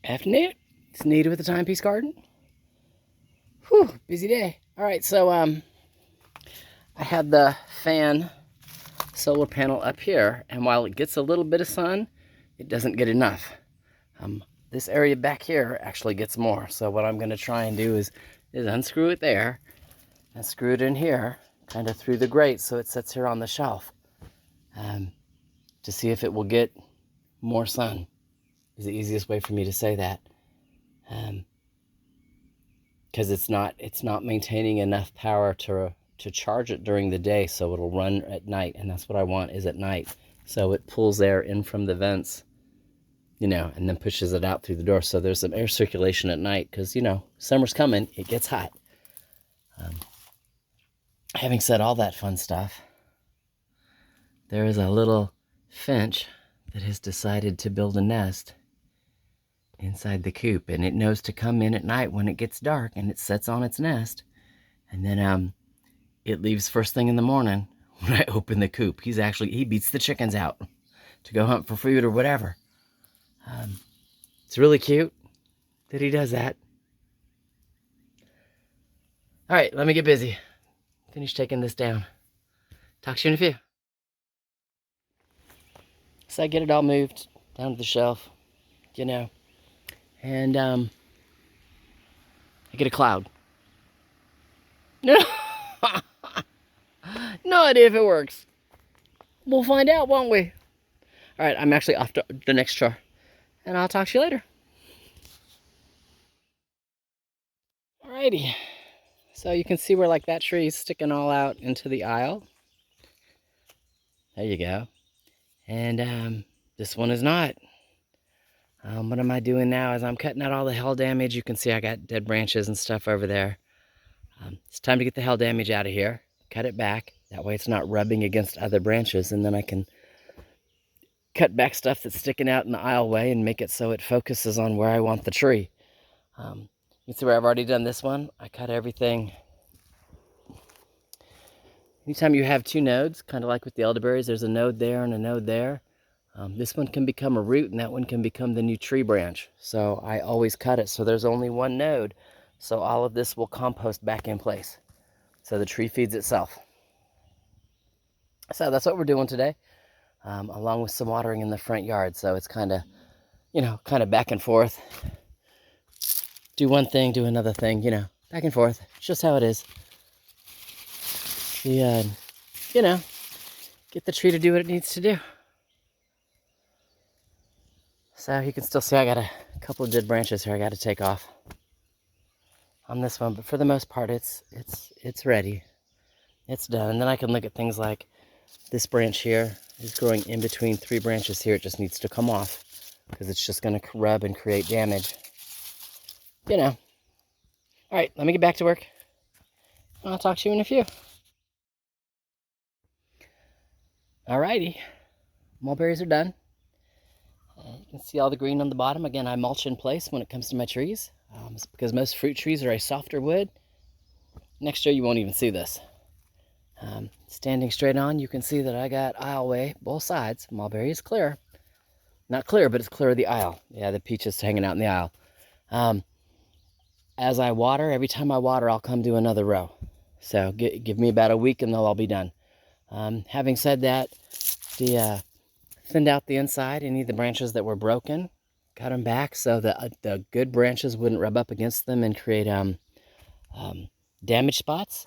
Afternoon. It's Nita with the Timepiece Garden. Whew, busy day. All right, so I had the fan solar panel up here, and while it gets a little bit of sun, it doesn't get enough. This area back here actually gets more. So what I'm going to try and do is unscrew it there and screw it in here, kind of through the grate, so it sits here on the shelf to see if it will get more sun. Is the easiest way for me to say that. Because it's not maintaining enough power to charge it during the day, so it'll run at night, and that's what I want, is at night. So it pulls air in from the vents, and then pushes it out through the door, so there's some air circulation at night, because, summer's coming, it gets hot. Having said all that fun stuff, there is a little finch that has decided to build a nest inside the coop, and it knows to come in at night when it gets dark, and it sits on its nest, and then it leaves first thing in the morning when I open the coop. He beats the chickens out to go hunt for food or whatever. It's really cute that he does that. All right, let me get busy. Finish taking this down. Talk to you in a few. So I get it all moved down to the shelf, and I get a cloud. No, no idea if it works. We'll find out, won't we? All right, I'm actually off to the next chore, and I'll talk to you later. Alrighty, so you can see where like that tree is sticking all out into the aisle. There you go. And this one is not. What am I doing now is I'm cutting out all the hail damage. You can see I got dead branches and stuff over there. It's time to get the hail damage out of here. Cut it back. That way it's not rubbing against other branches, and then I can cut back stuff that's sticking out in the aisleway and make it so it focuses on where I want the tree. You can see where I've already done this one. I cut everything. Anytime you have two nodes, kind of like with the elderberries, there's a node there and a node there. This one can become a root, and that one can become the new tree branch. So I always cut it so there's only one node. So all of this will compost back in place. So the tree feeds itself. So that's what we're doing today, along with some watering in the front yard. So it's kind of, kind of back and forth. Do one thing, do another thing, back and forth. It's just how it is. Get the tree to do what it needs to do. So you can still see I got a couple of dead branches here I got to take off on this one, but for the most part it's ready. It's done. And then I can look at things like this branch here is growing in between three branches here. It just needs to come off because it's just going to rub and create damage. All right, let me get back to work. I'll talk to you in a few. Alrighty, mulberries are done. You can see all the green on the bottom. Again, I mulch in place when it comes to my trees, because most fruit trees are a softer wood. Next year you won't even see this. Standing straight on, you can see that I got aisleway, both sides. Mulberry is clear. Not clear, but it's clear of the aisle. Yeah, the peach is hanging out in the aisle. As I water, every time I water, I'll come to another row. So give me about a week and they'll all be done. Having said that, thinned out the inside, any of the branches that were broken, cut them back so that the good branches wouldn't rub up against them and create damage spots.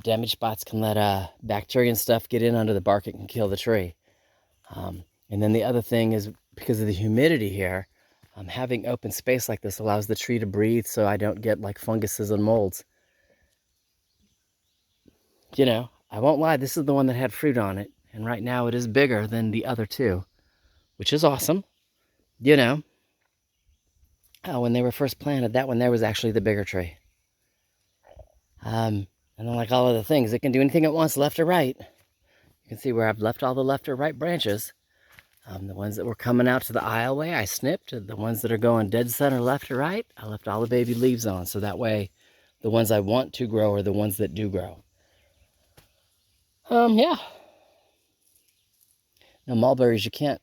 Damage spots can let bacteria and stuff get in under the bark. It can kill the tree. And then the other thing is, because of the humidity here, having open space like this allows the tree to breathe, so I don't get like funguses and molds. I won't lie, this is the one that had fruit on it, and right now it is bigger than the other two, which is awesome. When they were first planted, that one there was actually the bigger tree. And then, like all other things, it can do anything it wants, left or right. You can see where I've left all the left or right branches. The ones that were coming out to the aisleway, I snipped. The ones that are going dead center left or right, I left all the baby leaves on, so that way the ones I want to grow are the ones that do grow. Yeah. Now mulberries, you can't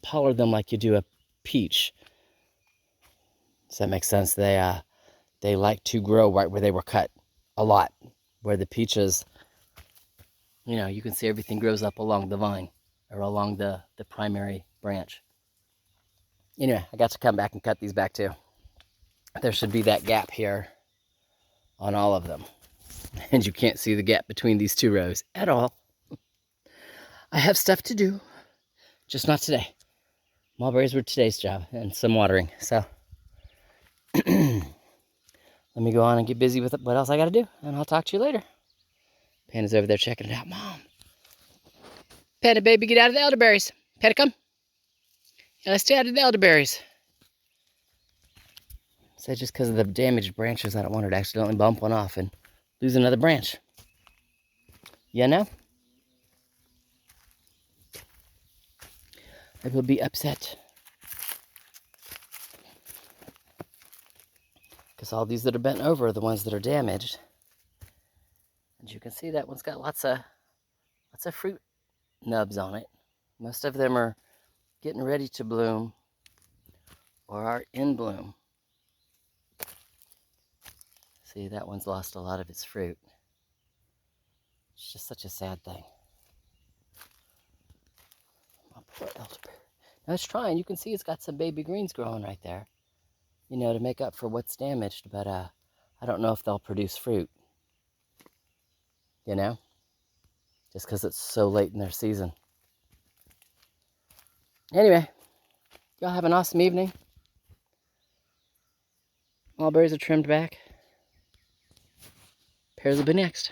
pollard them like you do a peach. Does that make sense? They like to grow right where they were cut a lot. Where the peaches, you know, you can see everything grows up along the vine or along the primary branch. Anyway, I got to come back and cut these back too. There should be that gap here on all of them. And you can't see the gap between these two rows at all. I have stuff to do, just not today. Mulberries were today's job and some watering. So let me go on and get busy with what else I got to do, and I'll talk to you later. Panda's over there checking it out. Mom. Panda baby, get out of the elderberries. Panda, come. Yeah, let's stay out of the elderberries. So just because of the damaged branches, I don't want her to accidentally bump one off and lose another branch. You know? I will be upset. Because all these that are bent over are the ones that are damaged. And you can see that one's got lots of fruit nubs on it. Most of them are getting ready to bloom or are in bloom. See, that one's lost a lot of its fruit. It's just such a sad thing. My poor elderberry. Now it's trying. You can see it's got some baby greens growing right there, you know, to make up for what's damaged. But I don't know if they'll produce fruit, you know, just because it's so late in their season. Anyway, y'all have an awesome evening. Mulberries are trimmed back. Pears will be next.